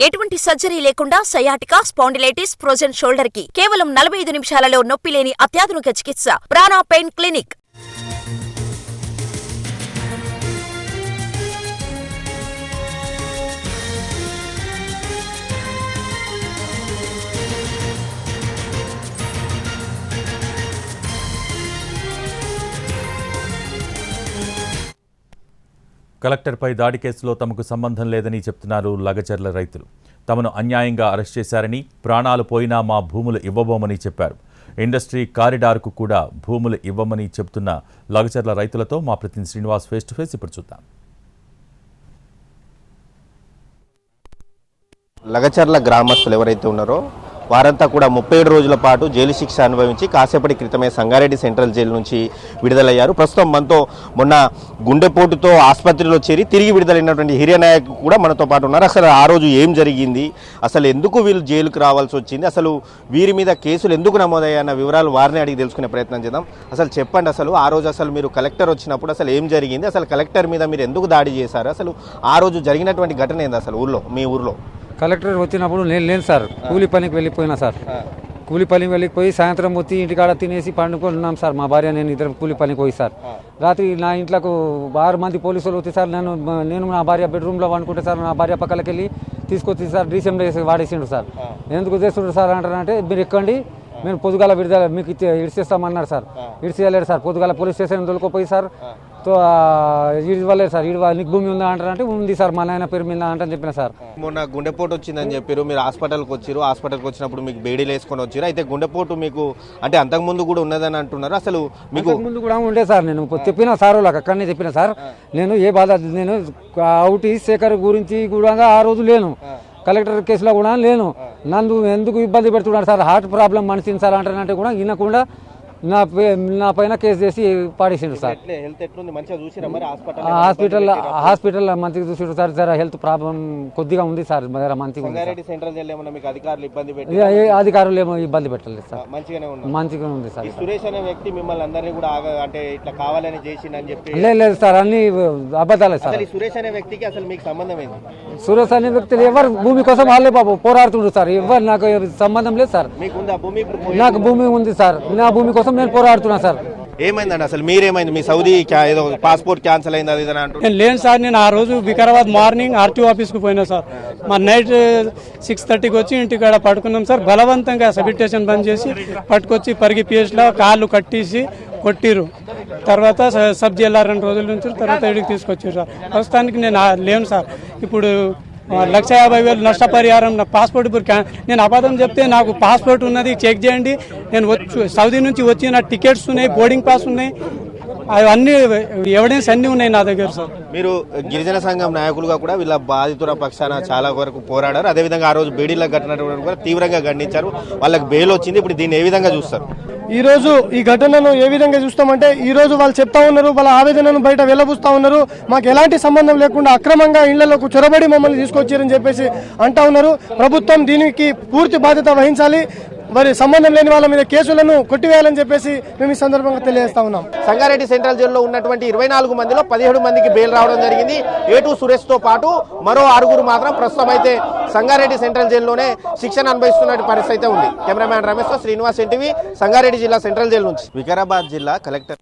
ఎటువంటి సర్జరీ లేకుండా sciatica, spondylitis, frozen shoulder కి కేవలం 45 నిమిషాలలో నొప్పి లేని అత్యాధునిక చికిత్స ప్రాణ పెయిన్ క్లినిక్. కలెక్టర్పై దాడి కేసులో తమకు సంబంధం లేదని చెప్తున్నారు లగచర్ల రైతులు. తమను అన్యాయంగా అరెస్ట్ చేశారని, ప్రాణాలు పోయినా మా భూములు ఇవ్వబోమని చెప్పారు. ఇండస్ట్రీ కారిడార్కు కూడా భూములు ఇవ్వమని చెబుతున్న లగచర్ల రైతులతో మా ప్రతినిధి శ్రీనివాస్ ఫేస్ టు ఫేస్ ఇప్పుడు చూద్దాం. లగచర్ల గ్రామస్తులు ఎవరైతే ఉన్నారో వారంతా కూడా 37 రోజుల పాటు జైలు శిక్ష అనుభవించి కాసేపటి క్రితమే సంగారెడ్డి సెంట్రల్ జైలు నుంచి విడుదలయ్యారు. ప్రస్తుతం మనతో మొన్న గుండెపోటుతో ఆసుపత్రిలో చేరి తిరిగి విడుదలైనటువంటి హిరియా నాయక్ కూడా మనతో పాటు ఉన్నారు. అసలు ఆ రోజు ఏం జరిగింది, అసలు ఎందుకు వీళ్ళు జైలుకు రావాల్సి వచ్చింది, అసలు వీరి మీద కేసులు ఎందుకు నమోదయ్యాయన్న వివరాలు వారిని అడిగి తెలుసుకునే ప్రయత్నం చేద్దాం. అసలు చెప్పండి, అసలు ఆ రోజు అసలు మీరు కలెక్టర్ వచ్చినప్పుడు అసలు ఏం జరిగింది, అసలు కలెక్టర్ మీద మీరు ఎందుకు దాడి చేశారు, అసలు ఆ రోజు జరిగినటువంటి ఘటన ఏంది అసలు ఊర్లో, మీ ఊర్లో? కలెక్టర్ వచ్చినప్పుడు నేను లేను సార్, కూలి పనికి వెళ్ళిపోయినా సార్. కూలి పనికి వెళ్ళిపోయి సాయంత్రం వచ్చి ఇంటికాడ తినేసి పండుకున్నాం సార్. మా భార్య నేను ఇద్దరు కూలి పనికి పోయి సార్. రాత్రి నా ఇంట్లోకి 6 మంది పోలీసులు వచ్చి సార్ నేను నా భార్య బెడ్రూమ్లో వండుకుంటే సార్ నా భార్య పక్కలకి వెళ్ళి తీసుకొచ్చి సార్ డీసీఎంలో వేసి వాడేసిండు సార్. ఎందుకు చేస్తుండ్రు సార్ అంటారంటే మీరు ఎక్కండి మేము పొద్దుగాల విడుదల మీకు ఇడిచేస్తామన్నారు సార్. ఇడిచేయలేడు సార్. పొద్దుగాల పోలీస్ స్టేషన్ దొరికిపోయి సార్ ఇవ్వలేదు సార్. నీకు భూమి ఉందా అంటారంటే ఉంది సార్ మా నాయన పేరు మీద అంటని చెప్పిన సార్. మొన్న గుండెపోటు వచ్చిందని చెప్పారు, మీరు హాస్పిటల్కి వచ్చారు. హాస్పిటల్కి వచ్చినప్పుడు మీకు బేడీలు వేసుకొని వచ్చారు. అయితే గుండెపోటు మీకు అంటే అంతకుముందు కూడా ఉన్నదని అంటున్నారు. అసలు మీకు ముందు కూడా ఉండే సార్. నేను చెప్పిన సార్ వాళ్ళకి అక్కడనే చెప్పిన సార్. నేను ఏ బాధ నేను అవుటి శేఖర్ గురించి కూడా ఆ రోజు లేను, కలెక్టర్ కేసులో కూడా లేను. నన్ను ఎందుకు ఇబ్బంది పెడుతున్నాడు సార్, హార్ట్ ప్రాబ్లం మనిషిని సార్ అంటారంటే కూడా వినకుండా నా పైన కేసు చేసి పాడేసిండు సార్. హాస్పిటల్ మంచిగా చూసిండు సార్. జర హెల్త్ ప్రాబ్లం కొద్దిగా ఉంది సార్, మంచిగా అధికారులు ఏమో ఇబ్బంది పెట్టలేదు సార్, మంచిగా ఉంది సార్. సురేష్ అనే వ్యక్తి మిమ్మల్ని అందరినీ కూడా అంటే ఇట్లా కావాలని చేసిందని చెప్పి లేదు సార్, అన్ని అబద్ధాలే సార్. సురేష్ అనే వ్యక్తికి అసలు మీకు సంబంధం ఏంటి? సురేష్ అనే వ్యక్తి ఎవరు భూమి కోసం వాళ్ళే బాబు పోరాడుతుండ్రు సార్. ఎవరు నాకు సంబంధం లేదు సార్. నాకు భూమి ఉంది సార్, నా భూమి కోసం నేను పోరాడుతున్నా సార్. ఏమైందండి అసలు మీరేమైంది? మీ సౌదీ ఏదో పాస్పోర్ట్ క్యాన్సిల్ అయింది అది అంటూ నేను లేను సార్. నేను ఆ రోజు వికారాబాద్ మార్నింగ్ ఆర్టీఓ ఆఫీస్కి పోయినా సార్. మా నైట్ 6:30కి వచ్చి ఇంటికాడ పడుకున్నాం సార్. బలవంతంగా సబిటేషన్ బంద్ చేసి పట్టుకొచ్చి పరిగి పిఎస్లో కాళ్ళు కట్టేసి కొట్టిరు. తర్వాత సబ్ జైల్లో 2 రోజుల నుంచి తర్వాత ఇడికి తీసుకొచ్చారు సార్. ప్రస్తుతానికి నేను లేను సార్. ఇప్పుడు 1,50,000 నష్టపరిహారం నా పాస్పోర్ట్ నేను అబద్ధం చెప్తే నాకు పాస్పోర్ట్ ఉన్నది చెక్ చేయండి, నేను సౌదీ నుంచి వచ్చిన టికెట్స్ ఉన్నాయి, బోర్డింగ్ పాస్ ఉన్నాయి, అవన్నీ ఎవిడెన్స్ అన్నీ ఉన్నాయి నా దగ్గర సార్. మీరు గిరిజన సంఘం నాయకులుగా కూడా వీళ్ళ బాధితుల పక్షాన చాలా వరకు పోరాడారు. అదేవిధంగా ఆ రోజు బేడీలకు కట్టినటువంటి కూడా తీవ్రంగా ఖండించారు. వాళ్ళకి బెయిల్ వచ్చింది. ఇప్పుడు దీన్ని ఏ విధంగా చూస్తారు? ఈ రోజు ఈ ఘటనను ఏ విధంగా చూస్తామంటే, ఈ రోజు వాళ్ళు చెప్తా ఉన్నారు, వాళ్ళ ఆవేదనను బయట వెల్లబుస్తా ఉన్నారు. మాకు ఎలాంటి సంబంధం లేకుండా అక్రమంగా ఇళ్లలోకి చొరబడి మమ్మల్ని తీసుకొచ్చారని చెప్పేసి అంటా ఉన్నారు. ప్రభుత్వం దీనికి పూర్తి బాధ్యత వహించాలి. మరి సంబంధం లేని వాళ్ళ మీద కేసులను కొట్టివేయాలని చెప్పేసి మేము ఈ సందర్భంగా తెలియజేస్తా ఉన్నాం. సంగారెడ్డి సెంట్రల్ జైల్లో ఉన్నటువంటి 24 మందిలో 17 మందికి బెయిల్ రావడం జరిగింది. ఏటు సురేష్ తో పాటు మరో 6 మాత్రం ప్రస్తుతం అయితే సంగారెడ్డి సెంట్రల్ జైల్లోనే శిక్షణ అనుభవిస్తున్న పరిస్థితి అయితే ఉంది. కెమెరామ్యాన్ రమేష్ తో శ్రీనివాస్, ఎన్టీవీ, సంగారెడ్డి జిల్లా సెంట్రల్ జైలు నుంచి. వికారాబాద్ జిల్లా కలెక్టర్